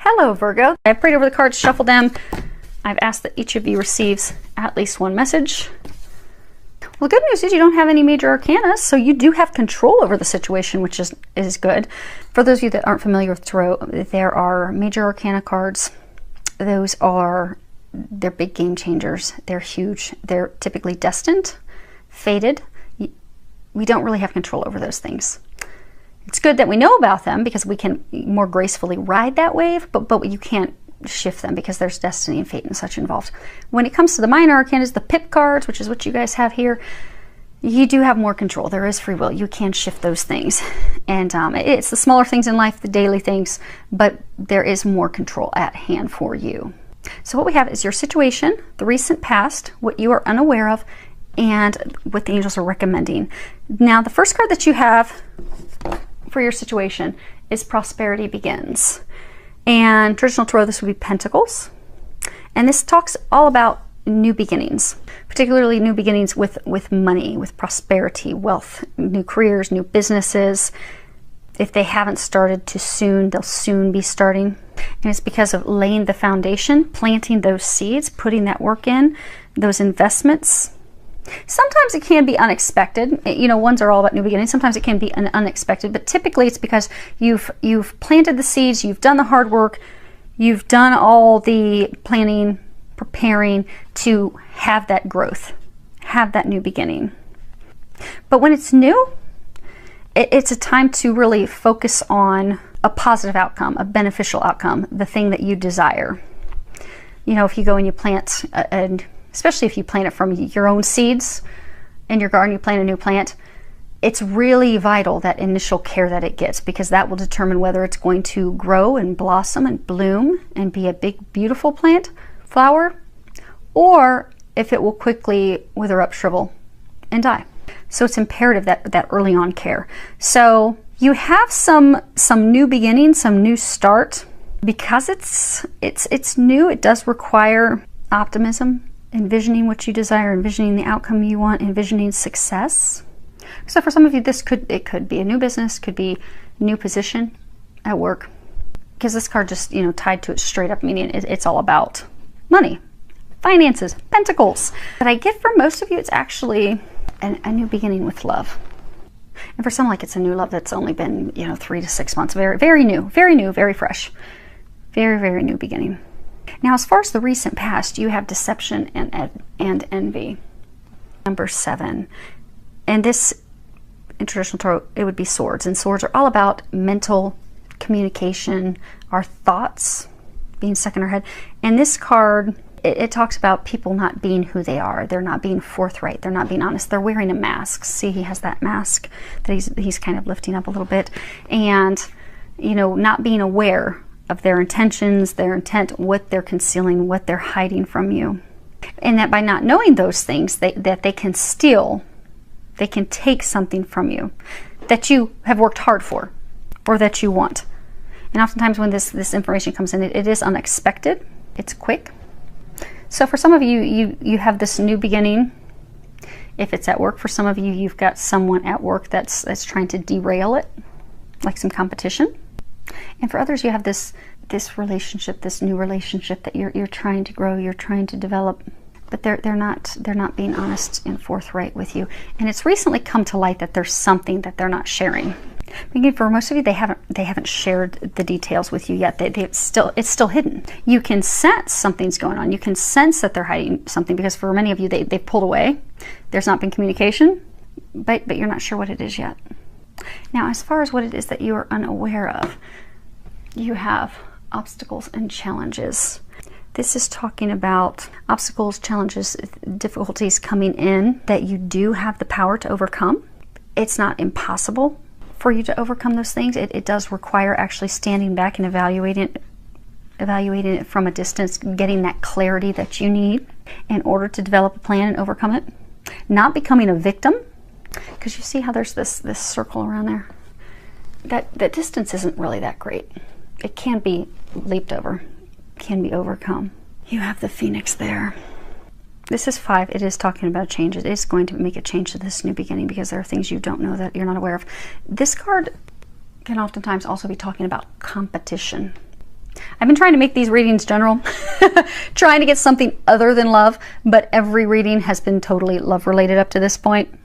Hello, Virgo. I've prayed over the cards, shuffled them. I've asked that each of you receives at least one message. Well, the good news is you don't have any major arcana, so you do have control over the situation, which is good. For those of you that aren't familiar with tarot, there are major arcana cards. They're big game changers. They're huge. They're typically destined, fated. We don't really have control over those things. It's good that we know about them because we can more gracefully ride that wave, but you can't shift them because there's destiny and fate and such involved. When it comes to the minor arcana, the pip cards, which is what you guys have here, you do have more control. There is free will. You can shift those things. And it's the smaller things in life, the daily things, but there is more control at hand for you. So what we have is your situation, the recent past, what you are unaware of, and what the angels are recommending. Now, the first card that you have for your situation is Prosperity Begins. And traditional tarot, this would be Pentacles. And this talks all about new beginnings, particularly new beginnings with money, with prosperity, wealth, new careers, new businesses. If they haven't started too soon, they'll soon be starting. And it's because of laying the foundation, planting those seeds, putting that work in, those investments. Sometimes it can be unexpected. You know, ones are all about new beginnings. Sometimes it can be unexpected, but typically it's because you've planted the seeds, you've done the hard work, you've done all the planning, preparing to have that growth, have that new beginning. But when it's new, it's a time to really focus on a positive outcome, a beneficial outcome, the thing that you desire. You know, if you go and you plant especially if you plant it from your own seeds in your garden, you plant a new plant, it's really vital, that initial care that it gets, because that will determine whether it's going to grow and blossom and bloom and be a big, beautiful plant, flower, or if it will quickly wither up, shrivel, and die. So it's imperative that early on care. So you have some new beginning, some new start. Because it's new, it does require optimism, envisioning what you desire, envisioning the outcome you want, envisioning success. So for some of you, it could be a new business, could be a new position at work, because this card just, you know, tied to it straight up, meaning it's all about money, finances, pentacles. But I get for most of you, it's actually a new beginning with love. And for some, like, it's a new love that's only been, you know, 3 to 6 months, very new, very fresh, very new beginning. Now, as far as the recent past, you have deception and envy. Number 7. And this, in traditional tarot, it would be swords. And swords are all about mental communication, our thoughts being stuck in our head. And this card, it talks about people not being who they are. They're not being forthright. They're not being honest. They're wearing a mask. See, he has that mask that he's kind of lifting up a little bit. And, you know, not being aware of their intentions, their intent, what they're concealing, what they're hiding from you. And that by not knowing those things, that they can steal, they can take something from you that you have worked hard for or that you want. And oftentimes when this information comes in, it is unexpected, it's quick. So for some of you, you have this new beginning. If it's at work, for some of you, you've got someone at work that's trying to derail it, like some competition. And for others, you have this relationship, this new relationship that you're trying to grow, you're trying to develop, but they're not being honest and forthright with you. And it's recently come to light that there's something that they're not sharing. Again, for most of you, they haven't shared the details with you yet. It's still hidden. You can sense something's going on. You can sense that they're hiding something, because for many of you, they've pulled away. There's not been communication, but you're not sure what it is yet. Now, as far as what it is that you are unaware of, you have obstacles and challenges. This is talking about obstacles, challenges, difficulties coming in that you do have the power to overcome. It's not impossible for you to overcome those things. It does require actually standing back and evaluating it from a distance, getting that clarity that you need in order to develop a plan and overcome it. Not becoming a victim. Because you see how there's this circle around there? That distance isn't really that great. It can be leaped over, can be overcome. You have the Phoenix there. This is 5. It is talking about change. It is going to make a change to this new beginning, because there are things you don't know that you're not aware of. This card can oftentimes also be talking about competition. I've been trying to make these readings general, trying to get something other than love, but every reading has been totally love related up to this point.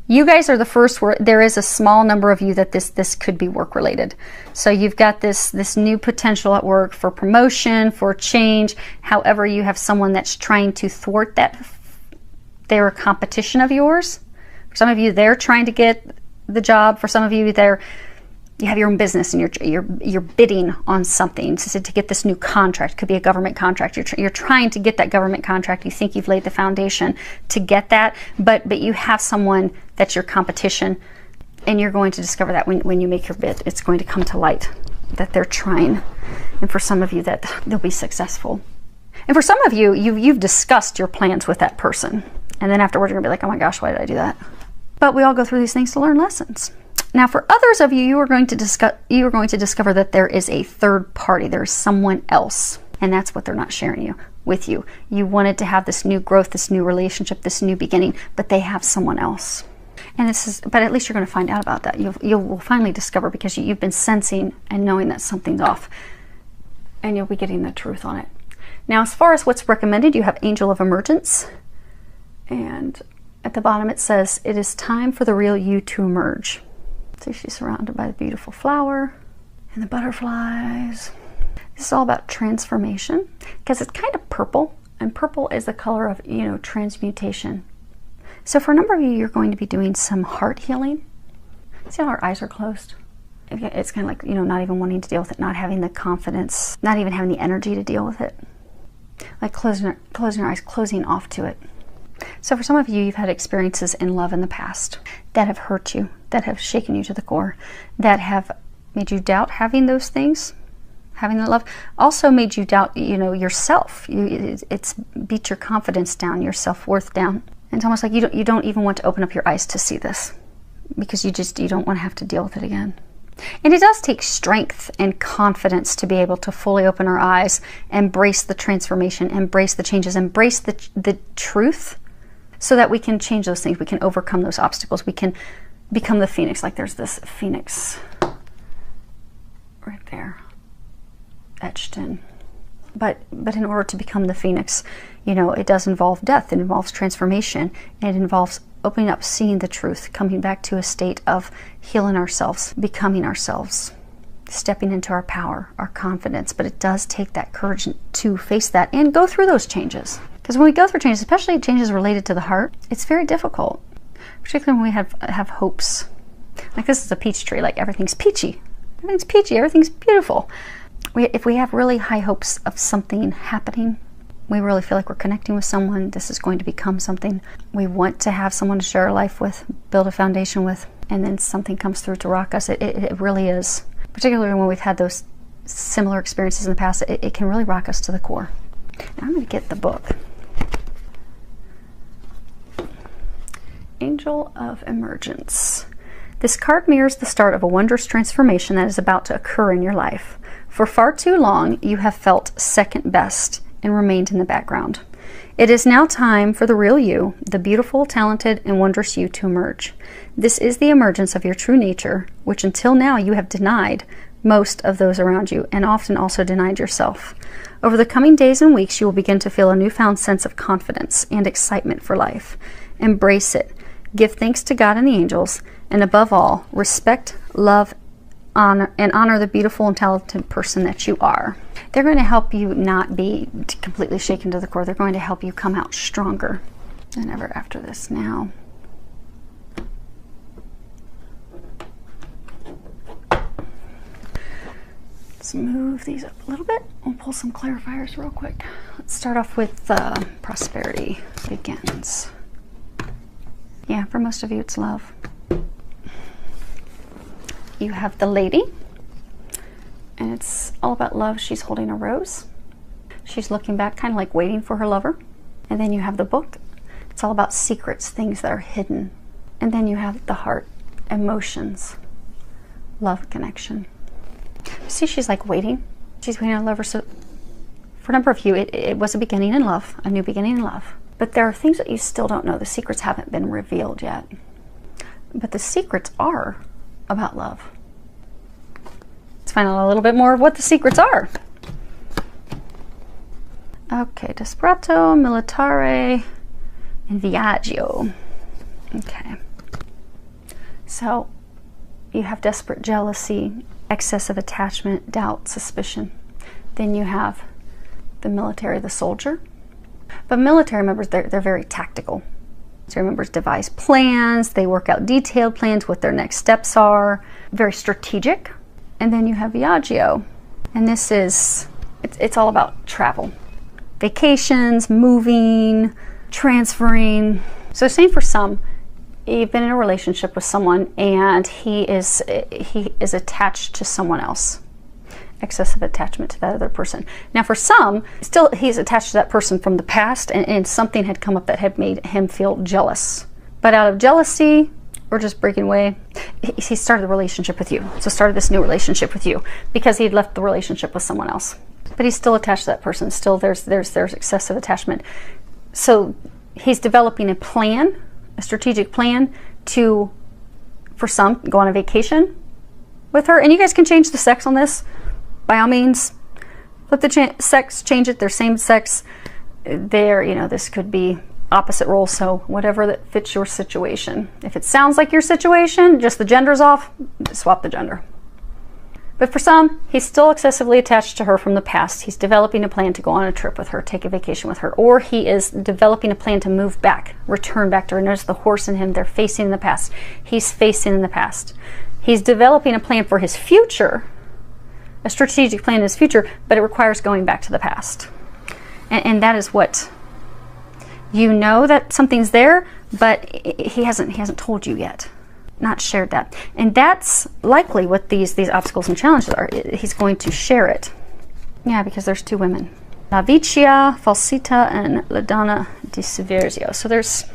You guys are the first where there is a small number of you that this could be work related. So you've got this new potential at work for promotion, for change. However, you have someone that's trying to thwart that. They're a competition of yours. For some of you, they're trying to get the job. For some of you, you have your own business and you're bidding on something to get this new contract. It could be a government contract. You're trying to get that government contract. You think you've laid the foundation to get that, but you have someone that's your competition, and you're going to discover that when you make your bid, it's going to come to light that they're trying. And for some of you, that they'll be successful. And for some of you, you've discussed your plans with that person, and then afterwards you're gonna be like, oh my gosh, why did I do that? But we all go through these things to learn lessons. Now, for others of you, you are going to discover that there is a third party. There's someone else, and that's what they're not sharing with you. You wanted to have this new growth, this new relationship, this new beginning, but they have someone else. And but at least you're going to find out about that. You'll finally discover, because you've been sensing and knowing that something's off, and you'll be getting the truth on it. Now, as far as what's recommended, you have Angel of Emergence, and at the bottom it says, it is time for the real you to emerge. So she's surrounded by the beautiful flower and the butterflies. This is all about transformation, because it's kind of purple, and purple is the color of, transmutation. So for a number of you, you're going to be doing some heart healing. See how our eyes are closed? It's kind of like, not even wanting to deal with it, not having the confidence, not even having the energy to deal with it. Like closing your eyes, closing off to it. So for some of you, you've had experiences in love in the past that have hurt you, that have shaken you to the core, that have made you doubt having those things, having the love. Also made you doubt, yourself. It's beat your confidence down, your self-worth down. And it's almost like you don't even want to open up your eyes to see this, because you don't want to have to deal with it again. And it does take strength and confidence to be able to fully open our eyes, embrace the transformation, embrace the changes, embrace the truth, so that we can change those things. We can overcome those obstacles. We can become the phoenix. Like there's this phoenix right there, etched in. But in order to become the phoenix, it does involve death. It involves transformation. It involves opening up, seeing the truth, coming back to a state of healing ourselves, becoming ourselves, stepping into our power, our confidence. But it does take that courage to face that and go through those changes. Because when we go through changes, especially changes related to the heart, it's very difficult, particularly when we have hopes. Like this is a peach tree, like everything's peachy. Everything's peachy, everything's beautiful. If we have really high hopes of something happening, we really feel like we're connecting with someone, this is going to become something. We want to have someone to share our life with, build a foundation with, and then something comes through to rock us. It really is. Particularly when we've had those similar experiences in the past, it can really rock us to the core. Now I'm going to get the book. Angel of Emergence. This card mirrors the start of a wondrous transformation that is about to occur in your life. For far too long, you have felt second best and remained in the background. It is now time for the real you, the beautiful, talented, and wondrous you to emerge. This is the emergence of your true nature, which until now you have denied most of those around you, and often also denied yourself. Over the coming days and weeks, you will begin to feel a newfound sense of confidence and excitement for life. Embrace it. Give thanks to God and the angels, and above all, respect, love, honor the beautiful and talented person that you are. They're going to help you not be completely shaken to the core. They're going to help you come out stronger than ever after this. Now, let's move these up a little bit. We'll pull some clarifiers real quick. Let's start off with prosperity begins. Yeah, for most of you, it's love. You have the lady, and it's all about love. She's holding a rose. She's looking back, kind of like waiting for her lover. And then you have the book. It's all about secrets, things that are hidden. And then you have the heart, emotions, love, connection. See, she's like waiting. She's waiting on a lover. So for a number of you, it was a beginning in love, a new beginning in love. But there are things that you still don't know. The secrets haven't been revealed yet. But the secrets are about love. Let's find out a little bit more of what the secrets are. Okay, Desperado, Militare, and Viaggio. Okay. So you have desperate jealousy, excessive attachment, doubt, suspicion. Then you have the military, the soldier. But military members, they're very tactical. Military members devise plans, they work out detailed plans, what their next steps are, very strategic. And then you have Viaggio. And this is, it's all about travel. Vacations, moving, transferring. So same for some. You've been in a relationship with someone and he is attached to someone else. Excessive attachment to that other person. Now for some, still he's attached to that person from the past and something had come up that had made him feel jealous. But out of jealousy or just breaking away, he started the relationship with you. So started this new relationship with you because he'd left the relationship with someone else. But he's still attached to that person. Still there's excessive attachment. So he's developing a plan, a strategic plan to, for some, go on a vacation with her. And you guys can change the sex on this. By all means, flip the sex, change it. They're same sex. They're, you know, this could be opposite roles. So whatever that fits your situation. If it sounds like your situation, just the gender's off, swap the gender. But for some, he's still excessively attached to her from the past. He's developing a plan to go on a trip with her, take a vacation with her, or he is developing a plan to move back, return back to her. Notice the horse in him, they're facing in the past. He's facing in the past. He's developing a plan for his future, a strategic plan in his future, but it requires going back to the past. And that is what, you know that something's there, but he hasn't told you yet. Not shared that. And that's likely what these obstacles and challenges are. He's going to share it. Yeah, because there's two women. La Vicia, Falsita, and La Donna di Severzio. So this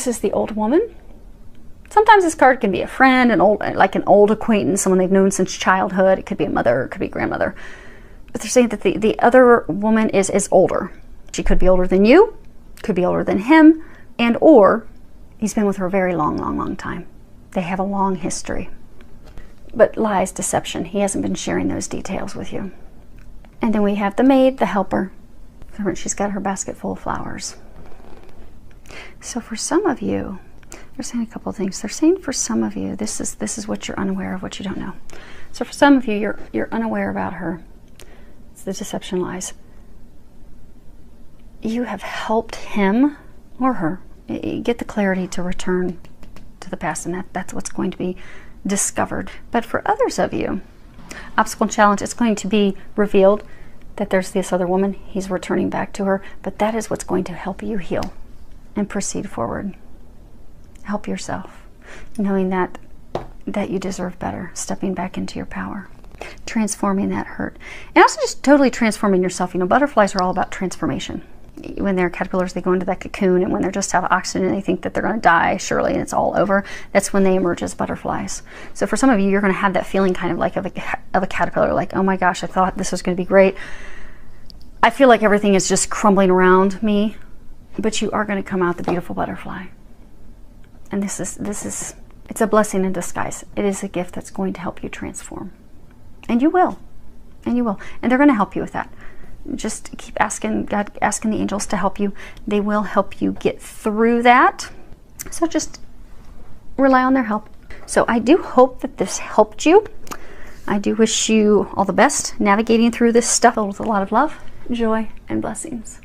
is the old woman. Sometimes this card can be a friend, an old acquaintance, someone they've known since childhood. It could be a mother, it could be a grandmother. But they're saying that the other woman is older. She could be older than you, could be older than him, and or he's been with her a very long time. They have a long history. But lies, deception. He hasn't been sharing those details with you. And then we have the maid, the helper. She's got her basket full of flowers. So for some of you, they're saying a couple of things. They're saying for some of you, this is what you're unaware of, what you don't know. So for some of you, you're unaware about her. It's the deception, lies. You have helped him or her get the clarity to return to the past, and that's what's going to be discovered. But for others of you, obstacle and challenge, it's going to be revealed that there's this other woman, he's returning back to her, but that is what's going to help you heal and proceed forward. Help yourself, knowing that you deserve better, stepping back into your power, transforming that hurt, and also just totally transforming yourself. You know, butterflies are all about transformation. When they're caterpillars, they go into that cocoon, and when they're just out of oxygen and they think that they're going to die surely and it's all over, that's when they emerge as butterflies. So for some of you, you're going to have that feeling kind of like of a caterpillar, like, oh my gosh, I thought this was going to be great. I feel like everything is just crumbling around me, but you are going to come out the beautiful butterfly. And this is it's a blessing in disguise. It is a gift that's going to help you transform. And you will. And you will. And they're going to help you with that. Just keep asking God, asking the angels to help you. They will help you get through that. So just rely on their help. So I do hope that this helped you. I do wish you all the best navigating through this stuff filled with a lot of love, joy, and blessings.